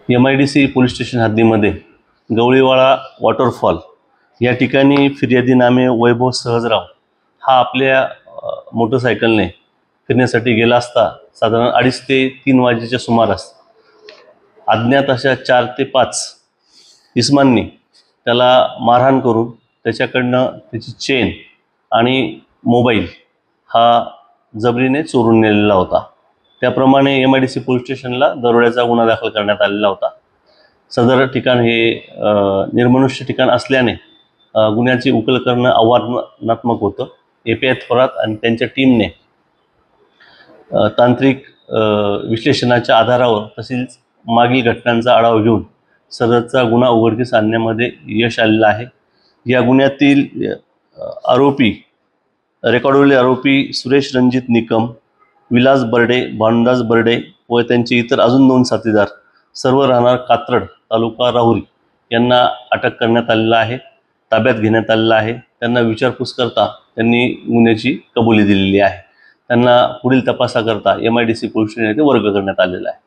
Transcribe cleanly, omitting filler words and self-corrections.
MIDC police station हद्दीमध्ये गवळीवाळा waterfall या ठिकाणी फिर्यादीनामे वैभव सहजराव हा आपल्या मोटरसायकलने फिरण्यासाठी गेला असता साधारण 2:30 ते 3 वाजेच्या सुमारास अज्ञात अशा 4 ते 5 इसमांनी त्याला मारहाण करून त्याच्याकडनं त्याची चेन आणि मोबाईल हा जबरीने चोरून नेलेला होता। त्याप्रमाणे MIDC पोलीस स्टेशनला दरोड्याचा गुन्हा दाखल करण्यात आलेला होता। सदर ठिकाण हे निर्मनुष्य ठिकाण असल्याने गुन्ह्याची उकल करणं आव्हानात्मक होतं। API थोरात आणि त्यांच्या टीमने तांत्रिक विश्लेषणाच्या आधारावर तसेच मागील घटनांचा आढावा घेऊन सदरचा गुन्हा उघडकीस आणण्यामध्ये यश आलेलं आहे। या गुन्ह्यातील रेकॉर्डवरील आरोपी सुरेश रणजित निकम, विलास बर्डे, भानुदास बर्डे व त्यांचे इतर अजून 2 साथीदार सर्व राहणार कात्रड तालुका राहुरी यांना अटक करण्यात आलेला आहे, ताब्यात घेण्यात आलेला आहे। त्यांना विचारपूस करता त्यांनी गुन्ह्याची कबुली दिलेली आहे। त्यांना पुढील तपासाकरता MIDC पोलीस स्टेशन येथे वर्ग करण्यात आलेला आहे।